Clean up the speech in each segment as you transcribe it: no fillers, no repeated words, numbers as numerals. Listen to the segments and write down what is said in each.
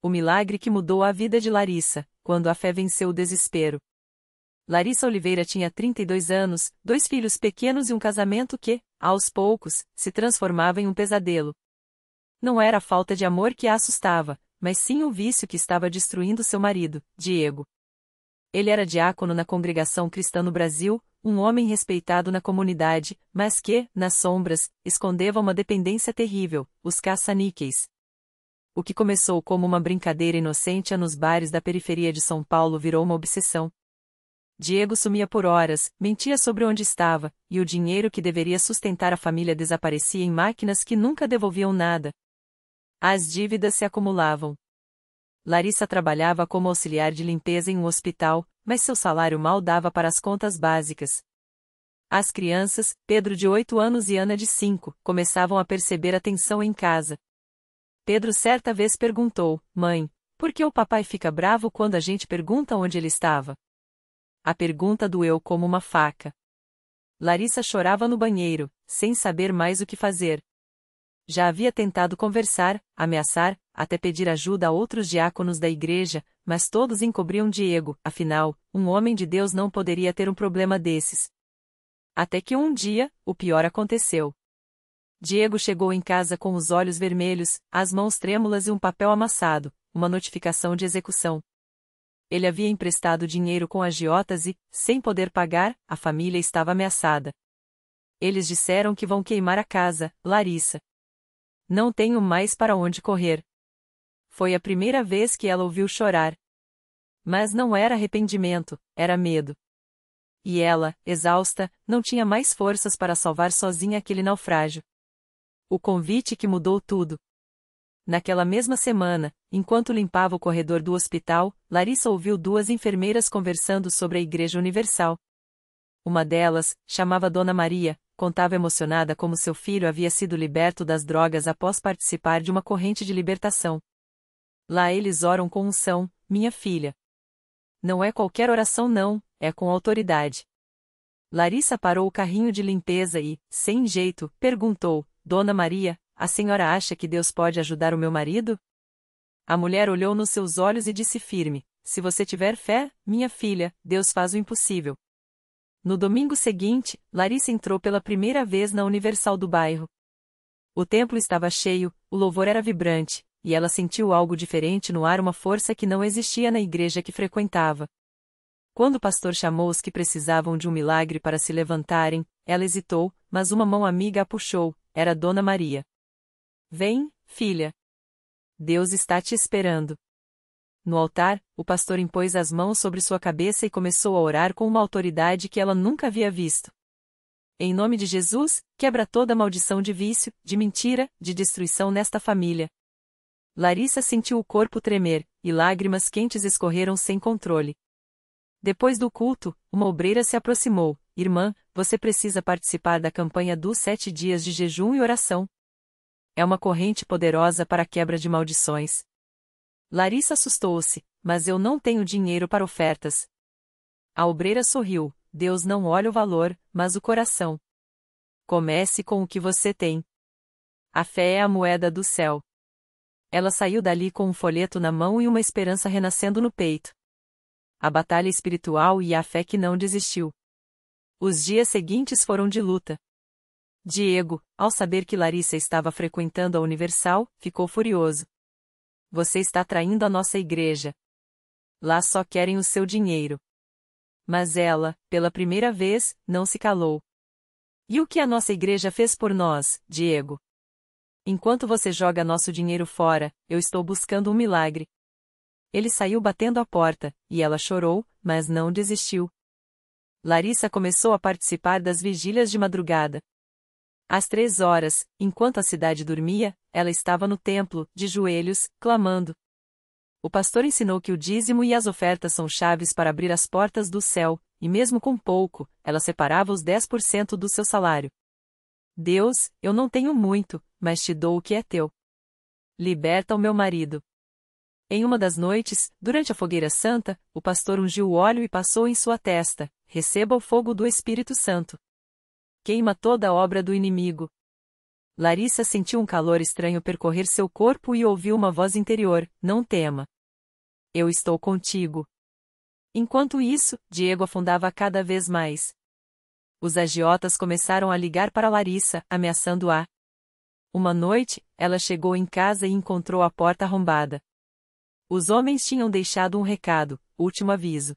O milagre que mudou a vida de Larissa, quando a fé venceu o desespero. Larissa Oliveira tinha 32 anos, 2 filhos pequenos e um casamento que, aos poucos, se transformava em um pesadelo. Não era a falta de amor que a assustava, mas sim o vício que estava destruindo seu marido, Diego. Ele era diácono na Congregação Cristã no Brasil, um homem respeitado na comunidade, mas que, nas sombras, escondeva uma dependência terrível, os caça-níqueis. O que começou como uma brincadeira inocente nos bares da periferia de São Paulo virou uma obsessão. Diego sumia por horas, mentia sobre onde estava, e o dinheiro que deveria sustentar a família desaparecia em máquinas que nunca devolviam nada. As dívidas se acumulavam. Larissa trabalhava como auxiliar de limpeza em um hospital, mas seu salário mal dava para as contas básicas. As crianças, Pedro de 8 anos e Ana de 5, começavam a perceber a tensão em casa. Pedro certa vez perguntou: "Mãe, por que o papai fica bravo quando a gente pergunta onde ele estava?" A pergunta doeu como uma faca. Larissa chorava no banheiro, sem saber mais o que fazer. Já havia tentado conversar, ameaçar, até pedir ajuda a outros diáconos da igreja, mas todos encobriam Diego, afinal, um homem de Deus não poderia ter um problema desses. Até que um dia, o pior aconteceu. Diego chegou em casa com os olhos vermelhos, as mãos trêmulas e um papel amassado, uma notificação de execução. Ele havia emprestado dinheiro com agiotas e, sem poder pagar, a família estava ameaçada. Eles disseram que vão queimar a casa, Larissa. Não tenho mais para onde correr. Foi a primeira vez que ela ouviu chorar. Mas não era arrependimento, era medo. E ela, exausta, não tinha mais forças para salvar sozinha aquele naufrágio. O convite que mudou tudo. Naquela mesma semana, enquanto limpava o corredor do hospital, Larissa ouviu 2 enfermeiras conversando sobre a Igreja Universal. Uma delas, chamava Dona Maria, contava emocionada como seu filho havia sido liberto das drogas após participar de uma corrente de libertação. Lá eles oram com unção, minha filha. Não é qualquer oração não, é com autoridade. Larissa parou o carrinho de limpeza e, sem jeito, perguntou: "Dona Maria, a senhora acha que Deus pode ajudar o meu marido?" A mulher olhou nos seus olhos e disse firme: "Se você tiver fé, minha filha, Deus faz o impossível." No domingo seguinte, Larissa entrou pela primeira vez na Universal do bairro. O templo estava cheio, o louvor era vibrante, e ela sentiu algo diferente no ar, uma força que não existia na igreja que frequentava. Quando o pastor chamou os que precisavam de um milagre para se levantarem, ela hesitou, mas uma mão amiga a puxou, era Dona Maria. "Vem, filha. Deus está te esperando." No altar, o pastor impôs as mãos sobre sua cabeça e começou a orar com uma autoridade que ela nunca havia visto. "Em nome de Jesus, quebra toda maldição de vício, de mentira, de destruição nesta família." Larissa sentiu o corpo tremer, e lágrimas quentes escorreram sem controle. Depois do culto, uma obreira se aproximou: "Irmã, você precisa participar da campanha dos 7 dias de jejum e oração. É uma corrente poderosa para a quebra de maldições." Larissa assustou-se: "Mas eu não tenho dinheiro para ofertas." A obreira sorriu: "Deus não olha o valor, mas o coração. Comece com o que você tem. A fé é a moeda do céu." Ela saiu dali com um folheto na mão e uma esperança renascendo no peito. A batalha espiritual e a fé que não desistiu. Os dias seguintes foram de luta. Diego, ao saber que Larissa estava frequentando a Universal, ficou furioso. "Você está traindo a nossa igreja. Lá só querem o seu dinheiro." Mas ela, pela primeira vez, não se calou. "E o que a nossa igreja fez por nós, Diego? Enquanto você joga nosso dinheiro fora, eu estou buscando um milagre." Ele saiu batendo a porta, e ela chorou, mas não desistiu. Larissa começou a participar das vigílias de madrugada. Às 3 horas, enquanto a cidade dormia, ela estava no templo, de joelhos, clamando. O pastor ensinou que o dízimo e as ofertas são chaves para abrir as portas do céu, e mesmo com pouco, ela separava os 10% do seu salário. "Deus, eu não tenho muito, mas te dou o que é teu. Liberta o meu marido." Em uma das noites, durante a fogueira santa, o pastor ungiu o óleo e passou em sua testa: "Receba o fogo do Espírito Santo. Queima toda a obra do inimigo." Larissa sentiu um calor estranho percorrer seu corpo e ouviu uma voz interior: não tema. Eu estou contigo. Enquanto isso, Diego afundava cada vez mais. Os agiotas começaram a ligar para Larissa, ameaçando-a. Uma noite, ela chegou em casa e encontrou a porta arrombada. Os homens tinham deixado um recado, último aviso.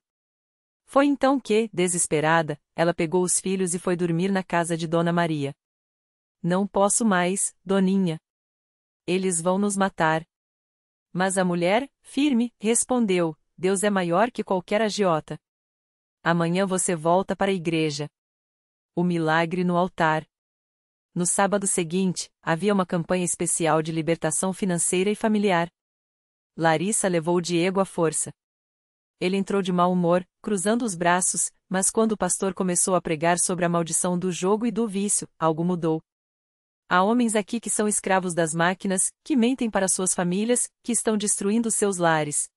Foi então que, desesperada, ela pegou os filhos e foi dormir na casa de Dona Maria. Não posso mais, Doninha. Eles vão nos matar. Mas a mulher, firme, respondeu: Deus é maior que qualquer agiota. Amanhã você volta para a igreja. O milagre no altar. No sábado seguinte, havia uma campanha especial de libertação financeira e familiar. Larissa levou Diego à força. Ele entrou de mau humor, cruzando os braços, mas quando o pastor começou a pregar sobre a maldição do jogo e do vício, algo mudou. Há homens aqui que são escravos das máquinas, que mentem para suas famílias, que estão destruindo seus lares.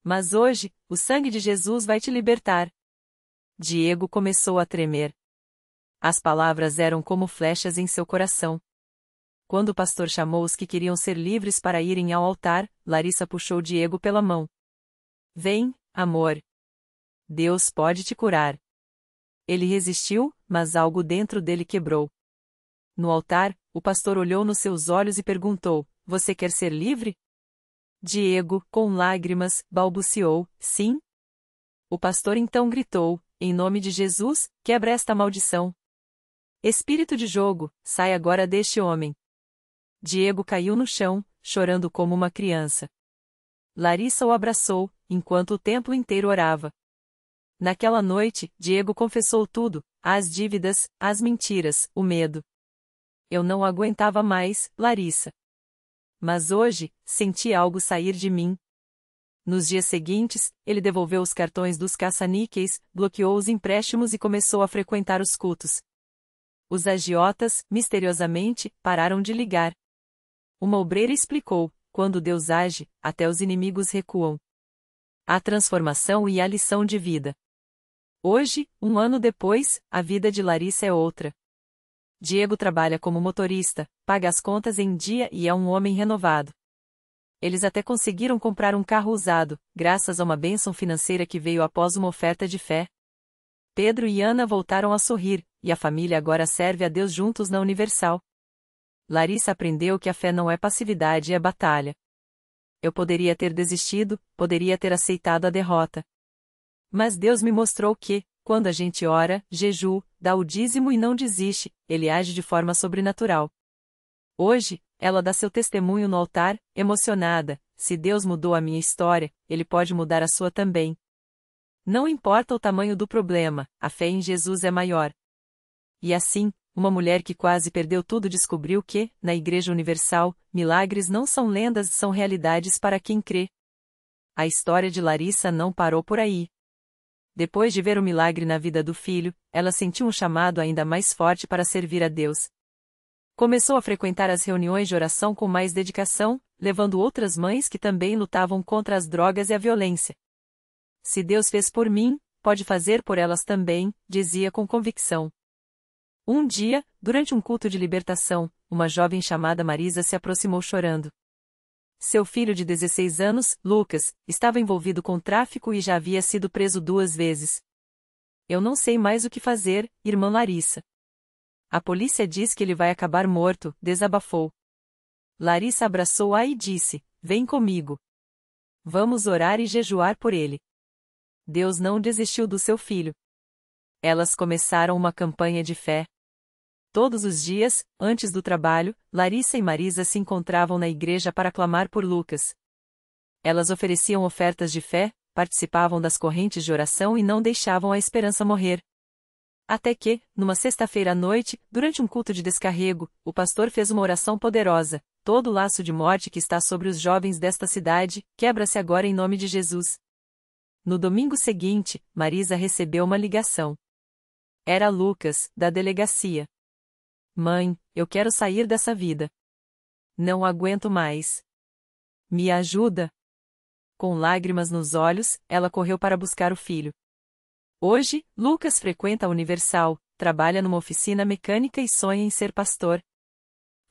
Mas hoje, o sangue de Jesus vai te libertar. Diego começou a tremer. As palavras eram como flechas em seu coração. Quando o pastor chamou os que queriam ser livres para irem ao altar, Larissa puxou Diego pela mão. Vem, amor. Deus pode te curar. Ele resistiu, mas algo dentro dele quebrou. No altar, o pastor olhou nos seus olhos e perguntou: Você quer ser livre? Diego, com lágrimas, balbuciou: Sim. O pastor então gritou: Em nome de Jesus, quebra esta maldição. Espírito de jogo, sai agora deste homem. Diego caiu no chão, chorando como uma criança. Larissa o abraçou, enquanto o templo inteiro orava. Naquela noite, Diego confessou tudo: as dívidas, as mentiras, o medo. Eu não aguentava mais, Larissa. Mas hoje, senti algo sair de mim. Nos dias seguintes, ele devolveu os cartões dos caça-níqueis, bloqueou os empréstimos e começou a frequentar os cultos. Os agiotas, misteriosamente, pararam de ligar. Uma obreira explicou: quando Deus age, até os inimigos recuam. A transformação e a lição de vida. Hoje, um ano depois, a vida de Larissa é outra. Diego trabalha como motorista, paga as contas em dia e é um homem renovado. Eles até conseguiram comprar um carro usado, graças a uma bênção financeira que veio após uma oferta de fé. Pedro e Ana voltaram a sorrir, e a família agora serve a Deus juntos na Universal. Larissa aprendeu que a fé não é passividade, é batalha. Eu poderia ter desistido, poderia ter aceitado a derrota. Mas Deus me mostrou que, quando a gente ora, jejua, dá o dízimo e não desiste, Ele age de forma sobrenatural. Hoje, ela dá seu testemunho no altar, emocionada: se Deus mudou a minha história, Ele pode mudar a sua também. Não importa o tamanho do problema, a fé em Jesus é maior. E assim, uma mulher que quase perdeu tudo descobriu que, na Igreja Universal, milagres não são lendas, são realidades para quem crê. A história de Larissa não parou por aí. Depois de ver o milagre na vida do filho, ela sentiu um chamado ainda mais forte para servir a Deus. Começou a frequentar as reuniões de oração com mais dedicação, levando outras mães que também lutavam contra as drogas e a violência. Se Deus fez por mim, pode fazer por elas também, dizia com convicção. Um dia, durante um culto de libertação, uma jovem chamada Marisa se aproximou chorando. Seu filho de 16 anos, Lucas, estava envolvido com tráfico e já havia sido preso 2 vezes. Eu não sei mais o que fazer, irmã Larissa. A polícia diz que ele vai acabar morto, desabafou. Larissa abraçou-a e disse: Vem comigo. Vamos orar e jejuar por ele. Deus não desistiu do seu filho. Elas começaram uma campanha de fé. Todos os dias, antes do trabalho, Larissa e Marisa se encontravam na igreja para clamar por Lucas. Elas ofereciam ofertas de fé, participavam das correntes de oração e não deixavam a esperança morrer. Até que, numa sexta-feira à noite, durante um culto de descarrego, o pastor fez uma oração poderosa: todo o laço de morte que está sobre os jovens desta cidade, quebra-se agora em nome de Jesus. No domingo seguinte, Marisa recebeu uma ligação. Era Lucas, da delegacia. Mãe, eu quero sair dessa vida. Não aguento mais. Me ajuda? Com lágrimas nos olhos, ela correu para buscar o filho. Hoje, Lucas frequenta a Universal, trabalha numa oficina mecânica e sonha em ser pastor.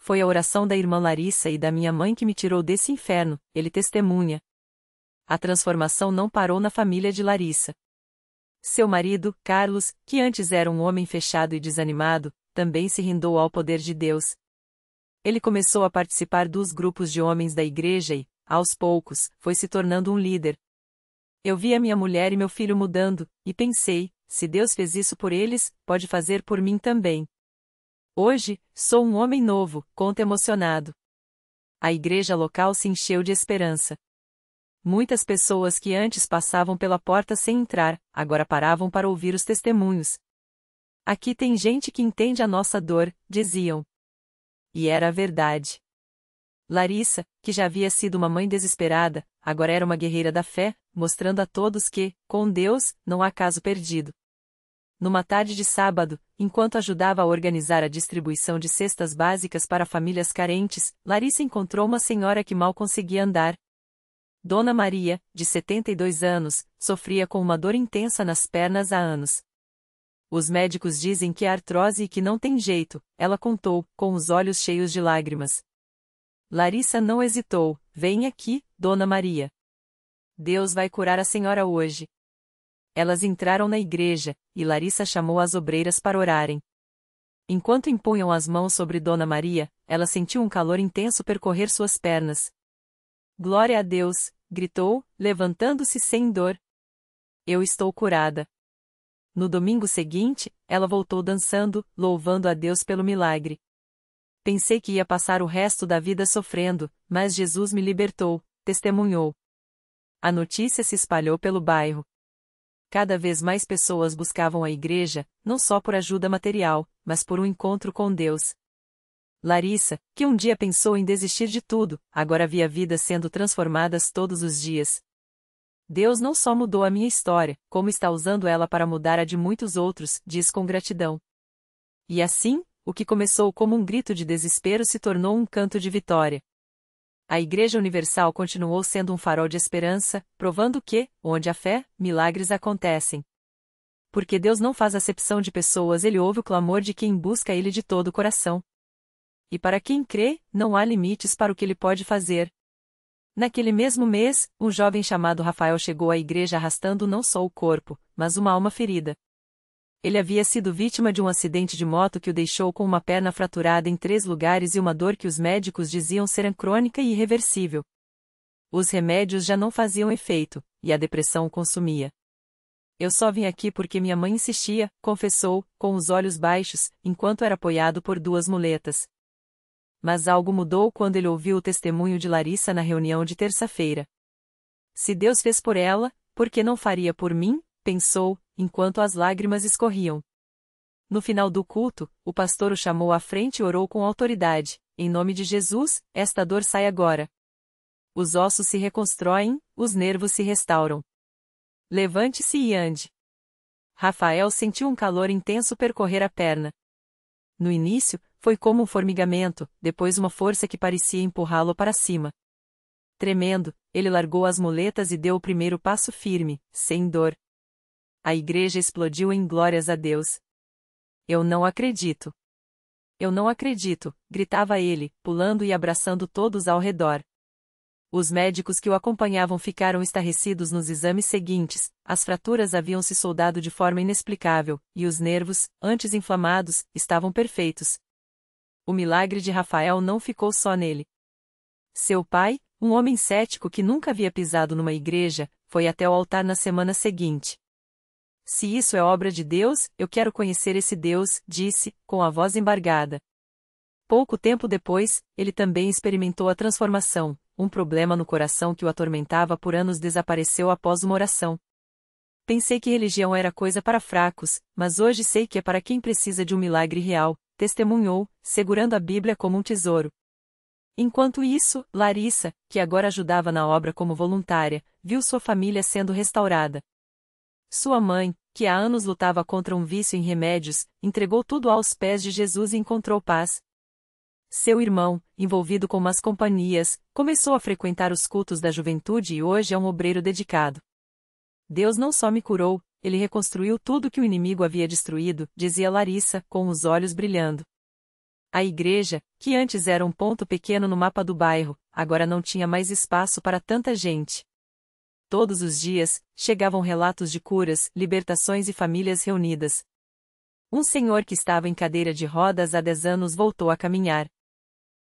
Foi a oração da irmã Larissa e da minha mãe que me tirou desse inferno, ele testemunha. A transformação não parou na família de Larissa. Seu marido, Carlos, que antes era um homem fechado e desanimado, também se rendeu ao poder de Deus. Ele começou a participar dos grupos de homens da igreja e, aos poucos, foi se tornando um líder. Eu vi a minha mulher e meu filho mudando, e pensei, se Deus fez isso por eles, pode fazer por mim também. Hoje, sou um homem novo, conta emocionado. A igreja local se encheu de esperança. Muitas pessoas que antes passavam pela porta sem entrar, agora paravam para ouvir os testemunhos. Aqui tem gente que entende a nossa dor, diziam. E era a verdade. Larissa, que já havia sido uma mãe desesperada, agora era uma guerreira da fé, mostrando a todos que, com Deus, não há caso perdido. Numa tarde de sábado, enquanto ajudava a organizar a distribuição de cestas básicas para famílias carentes, Larissa encontrou uma senhora que mal conseguia andar. Dona Maria, de 72 anos, sofria com uma dor intensa nas pernas há anos. Os médicos dizem que é artrose e que não tem jeito, ela contou, com os olhos cheios de lágrimas. Larissa não hesitou, vem aqui, Dona Maria. Deus vai curar a senhora hoje. Elas entraram na igreja, e Larissa chamou as obreiras para orarem. Enquanto impunham as mãos sobre Dona Maria, ela sentiu um calor intenso percorrer suas pernas. Glória a Deus, gritou, levantando-se sem dor. Eu estou curada. No domingo seguinte, ela voltou dançando, louvando a Deus pelo milagre. Pensei que ia passar o resto da vida sofrendo, mas Jesus me libertou, testemunhou. A notícia se espalhou pelo bairro. Cada vez mais pessoas buscavam a igreja, não só por ajuda material, mas por um encontro com Deus. Larissa, que um dia pensou em desistir de tudo, agora via vidas sendo transformadas todos os dias. Deus não só mudou a minha história, como está usando ela para mudar a de muitos outros, diz com gratidão. E assim, o que começou como um grito de desespero se tornou um canto de vitória. A Igreja Universal continuou sendo um farol de esperança, provando que, onde há fé, milagres acontecem. Porque Deus não faz acepção de pessoas, Ele ouve o clamor de quem busca Ele de todo o coração. E para quem crê, não há limites para o que Ele pode fazer. Naquele mesmo mês, um jovem chamado Rafael chegou à igreja arrastando não só o corpo, mas uma alma ferida. Ele havia sido vítima de um acidente de moto que o deixou com uma perna fraturada em 3 lugares e uma dor que os médicos diziam ser crônica e irreversível. Os remédios já não faziam efeito, e a depressão o consumia. Eu só vim aqui porque minha mãe insistia, confessou, com os olhos baixos, enquanto era apoiado por 2 muletas. Mas algo mudou quando ele ouviu o testemunho de Larissa na reunião de terça-feira. Se Deus fez por ela, por que não faria por mim? Pensou, enquanto as lágrimas escorriam. No final do culto, o pastor o chamou à frente e orou com autoridade. Em nome de Jesus, esta dor sai agora. Os ossos se reconstroem, os nervos se restauram. Levante-se e ande. Rafael sentiu um calor intenso percorrer a perna. No início, foi como um formigamento, depois uma força que parecia empurrá-lo para cima. Tremendo, ele largou as muletas e deu o primeiro passo firme, sem dor. A igreja explodiu em glórias a Deus. Eu não acredito. Eu não acredito, gritava ele, pulando e abraçando todos ao redor. Os médicos que o acompanhavam ficaram estarrecidos nos exames seguintes, as fraturas haviam se soldado de forma inexplicável, e os nervos, antes inflamados, estavam perfeitos. O milagre de Rafael não ficou só nele. Seu pai, um homem cético que nunca havia pisado numa igreja, foi até o altar na semana seguinte. Se isso é obra de Deus, eu quero conhecer esse Deus, disse, com a voz embargada. Pouco tempo depois, ele também experimentou a transformação. Um problema no coração que o atormentava por anos desapareceu após uma oração. Pensei que religião era coisa para fracos, mas hoje sei que é para quem precisa de um milagre real, testemunhou, segurando a Bíblia como um tesouro. Enquanto isso, Larissa, que agora ajudava na obra como voluntária, viu sua família sendo restaurada. Sua mãe, que há anos lutava contra um vício em remédios, entregou tudo aos pés de Jesus e encontrou paz. Seu irmão, envolvido com más companhias, começou a frequentar os cultos da juventude e hoje é um obreiro dedicado. Deus não só me curou, ele reconstruiu tudo que o inimigo havia destruído, dizia Larissa, com os olhos brilhando. A igreja, que antes era um ponto pequeno no mapa do bairro, agora não tinha mais espaço para tanta gente. Todos os dias, chegavam relatos de curas, libertações e famílias reunidas. Um senhor que estava em cadeira de rodas há 10 anos voltou a caminhar.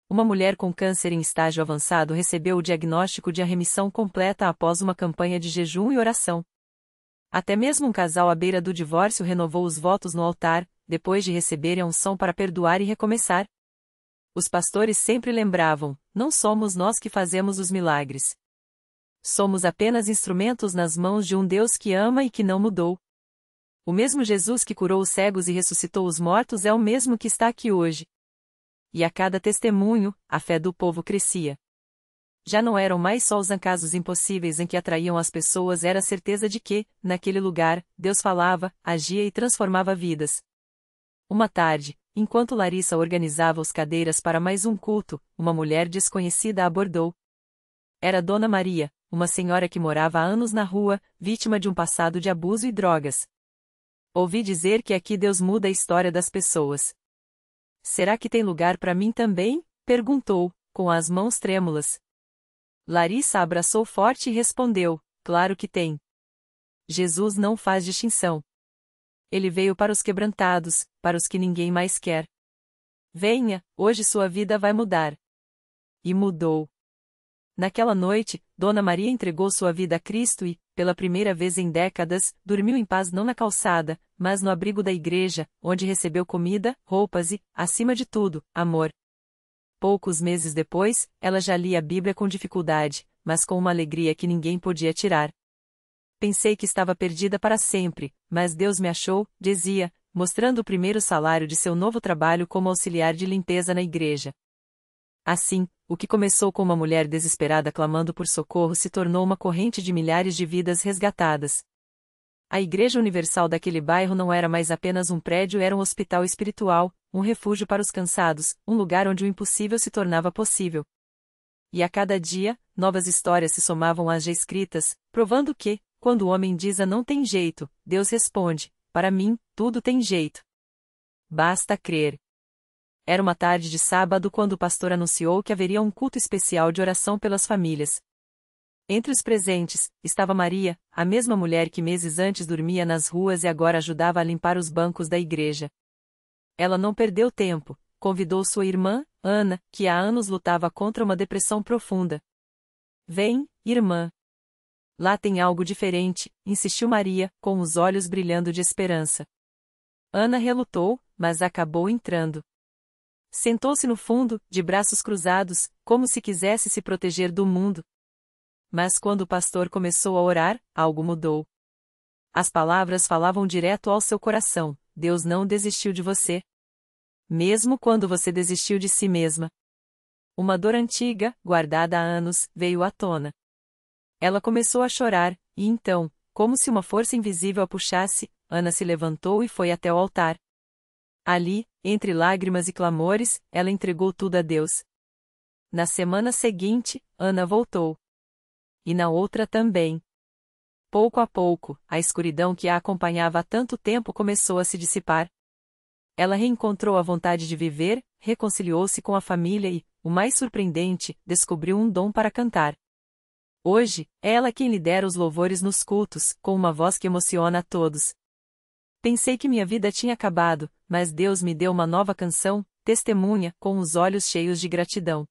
Uma mulher com câncer em estágio avançado recebeu o diagnóstico de remissão completa após uma campanha de jejum e oração. Até mesmo um casal à beira do divórcio renovou os votos no altar, depois de receberem a unção para perdoar e recomeçar. Os pastores sempre lembravam: não somos nós que fazemos os milagres. Somos apenas instrumentos nas mãos de um Deus que ama e que não mudou. O mesmo Jesus que curou os cegos e ressuscitou os mortos é o mesmo que está aqui hoje. E a cada testemunho, a fé do povo crescia. Já não eram mais só os casos impossíveis em que atraíam as pessoas, era a certeza de que, naquele lugar, Deus falava, agia e transformava vidas. Uma tarde, enquanto Larissa organizava as cadeiras para mais um culto, uma mulher desconhecida a abordou. Era Dona Maria, uma senhora que morava há anos na rua, vítima de um passado de abuso e drogas. Ouvi dizer que aqui Deus muda a história das pessoas. Será que tem lugar para mim também? Perguntou, com as mãos trêmulas. Larissa abraçou forte e respondeu: claro que tem. Jesus não faz distinção. Ele veio para os quebrantados, para os que ninguém mais quer. Venha, hoje sua vida vai mudar. E mudou. Naquela noite, Dona Maria entregou sua vida a Cristo e, pela primeira vez em décadas, dormiu em paz não na calçada, mas no abrigo da igreja, onde recebeu comida, roupas e, acima de tudo, amor. Poucos meses depois, ela já lia a Bíblia com dificuldade, mas com uma alegria que ninguém podia tirar. Pensei que estava perdida para sempre, mas Deus me achou, dizia, mostrando o primeiro salário de seu novo trabalho como auxiliar de limpeza na igreja. Assim, o que começou com uma mulher desesperada clamando por socorro se tornou uma corrente de milhares de vidas resgatadas. A Igreja Universal daquele bairro não era mais apenas um prédio, era um hospital espiritual, um refúgio para os cansados, um lugar onde o impossível se tornava possível. E a cada dia, novas histórias se somavam às já escritas, provando que, quando o homem diz não tem jeito, Deus responde: para mim, tudo tem jeito. Basta crer. Era uma tarde de sábado quando o pastor anunciou que haveria um culto especial de oração pelas famílias. Entre os presentes, estava Maria, a mesma mulher que meses antes dormia nas ruas e agora ajudava a limpar os bancos da igreja. Ela não perdeu tempo, convidou sua irmã, Ana, que há anos lutava contra uma depressão profunda. Vem, irmã. Lá tem algo diferente, insistiu Maria, com os olhos brilhando de esperança. Ana relutou, mas acabou entrando. Sentou-se no fundo, de braços cruzados, como se quisesse se proteger do mundo. Mas quando o pastor começou a orar, algo mudou. As palavras falavam direto ao seu coração: Deus não desistiu de você. Mesmo quando você desistiu de si mesma. Uma dor antiga, guardada há anos, veio à tona. Ela começou a chorar, e então, como se uma força invisível a puxasse, Ana se levantou e foi até o altar. Ali, entre lágrimas e clamores, ela entregou tudo a Deus. Na semana seguinte, Ana voltou. E na outra também. Pouco a pouco, a escuridão que a acompanhava há tanto tempo começou a se dissipar. Ela reencontrou a vontade de viver, reconciliou-se com a família e, o mais surpreendente, descobriu um dom para cantar. Hoje, é ela quem lidera os louvores nos cultos, com uma voz que emociona a todos. Pensei que minha vida tinha acabado, mas Deus me deu uma nova canção, testemunha, com os olhos cheios de gratidão.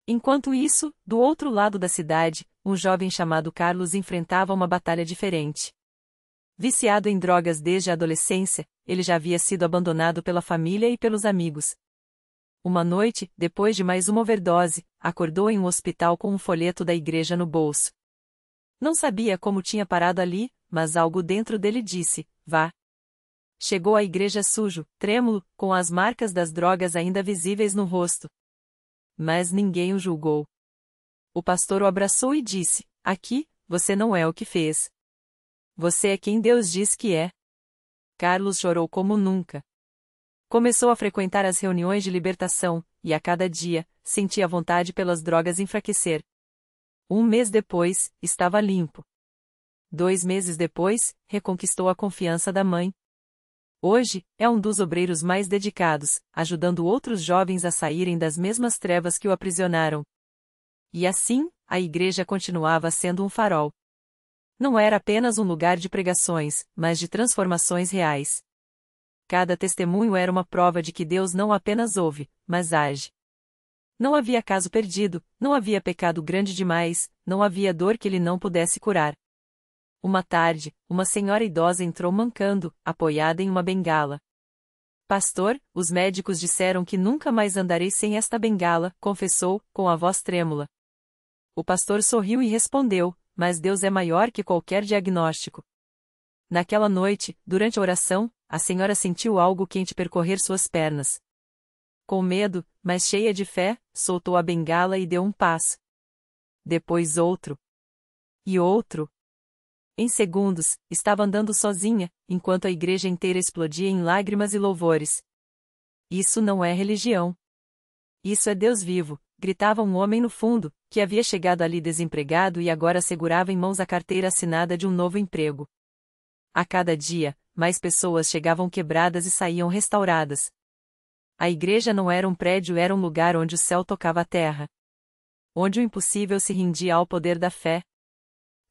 Enquanto isso, do outro lado da cidade, um jovem chamado Carlos enfrentava uma batalha diferente. Viciado em drogas desde a adolescência, ele já havia sido abandonado pela família e pelos amigos. Uma noite, depois de mais uma overdose, acordou em um hospital com um folheto da igreja no bolso. Não sabia como tinha parado ali, mas algo dentro dele disse: vá. Chegou à igreja sujo, trêmulo, com as marcas das drogas ainda visíveis no rosto. Mas ninguém o julgou. O pastor o abraçou e disse: aqui, você não é o que fez. Você é quem Deus diz que é. Carlos chorou como nunca. Começou a frequentar as reuniões de libertação, e a cada dia, sentia a vontade pelas drogas enfraquecer. Um mês depois, estava limpo. 2 meses depois, reconquistou a confiança da mãe. Hoje, é um dos obreiros mais dedicados, ajudando outros jovens a saírem das mesmas trevas que o aprisionaram. E assim, a igreja continuava sendo um farol. Não era apenas um lugar de pregações, mas de transformações reais. Cada testemunho era uma prova de que Deus não apenas ouve, mas age. Não havia caso perdido, não havia pecado grande demais, não havia dor que ele não pudesse curar. Uma tarde, uma senhora idosa entrou mancando, apoiada em uma bengala. Pastor, os médicos disseram que nunca mais andarei sem esta bengala, confessou, com a voz trêmula. O pastor sorriu e respondeu, mas Deus é maior que qualquer diagnóstico. Naquela noite, durante a oração, a senhora sentiu algo quente percorrer suas pernas. Com medo, mas cheia de fé, soltou a bengala e deu um passo. Depois outro. E outro. Em segundos, estava andando sozinha, enquanto a igreja inteira explodia em lágrimas e louvores. Isso não é religião. Isso é Deus vivo, gritava um homem no fundo, que havia chegado ali desempregado e agora segurava em mãos a carteira assinada de um novo emprego. A cada dia, mais pessoas chegavam quebradas e saíam restauradas. A igreja não era um prédio, era um lugar onde o céu tocava a terra. Onde o impossível se rendia ao poder da fé.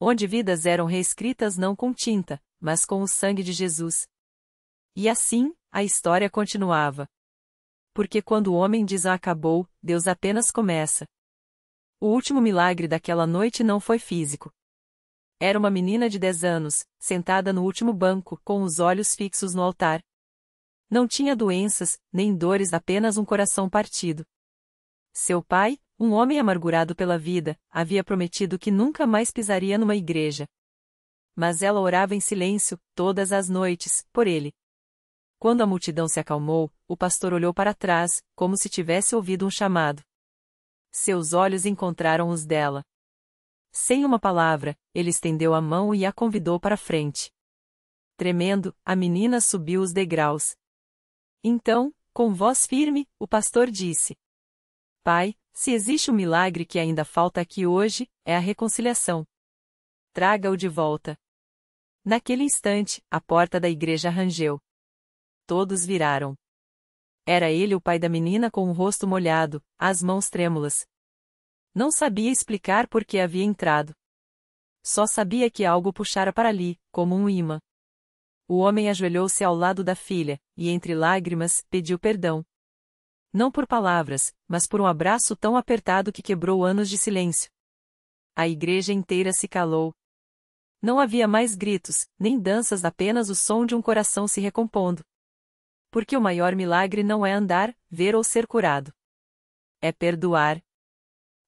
Onde vidas eram reescritas não com tinta, mas com o sangue de Jesus. E assim, a história continuava. Porque quando o homem diz acabou, Deus apenas começa. O último milagre daquela noite não foi físico. Era uma menina de 10 anos, sentada no último banco, com os olhos fixos no altar. Não tinha doenças, nem dores, apenas um coração partido. Seu pai, um homem amargurado pela vida, havia prometido que nunca mais pisaria numa igreja. Mas ela orava em silêncio, todas as noites, por ele. Quando a multidão se acalmou, o pastor olhou para trás, como se tivesse ouvido um chamado. Seus olhos encontraram os dela. Sem uma palavra, ele estendeu a mão e a convidou para frente. Tremendo, a menina subiu os degraus. Então, com voz firme, o pastor disse: Pai, se existe um milagre que ainda falta aqui hoje, é a reconciliação. Traga-o de volta. Naquele instante, a porta da igreja rangeu. Todos viraram. Era ele, o pai da menina, com o rosto molhado, as mãos trêmulas. Não sabia explicar por que havia entrado. Só sabia que algo puxara para ali, como um imã. O homem ajoelhou-se ao lado da filha, e entre lágrimas, pediu perdão. Não por palavras, mas por um abraço tão apertado que quebrou anos de silêncio. A igreja inteira se calou. Não havia mais gritos, nem danças, apenas o som de um coração se recompondo. Porque o maior milagre não é andar, ver ou ser curado. É perdoar.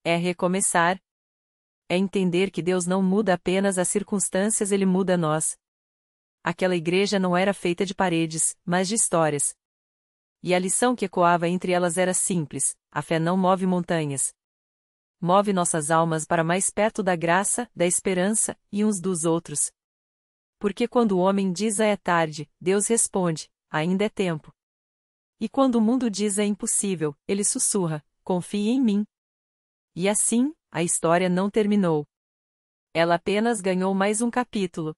É recomeçar. É entender que Deus não muda apenas as circunstâncias, Ele muda nós. Aquela igreja não era feita de paredes, mas de histórias. E a lição que ecoava entre elas era simples: a fé não move montanhas. Move nossas almas para mais perto da graça, da esperança, e uns dos outros. Porque quando o homem diz é tarde, Deus responde, ainda é tempo. E quando o mundo diz é impossível, ele sussurra, confie em mim. E assim, a história não terminou. Ela apenas ganhou mais um capítulo.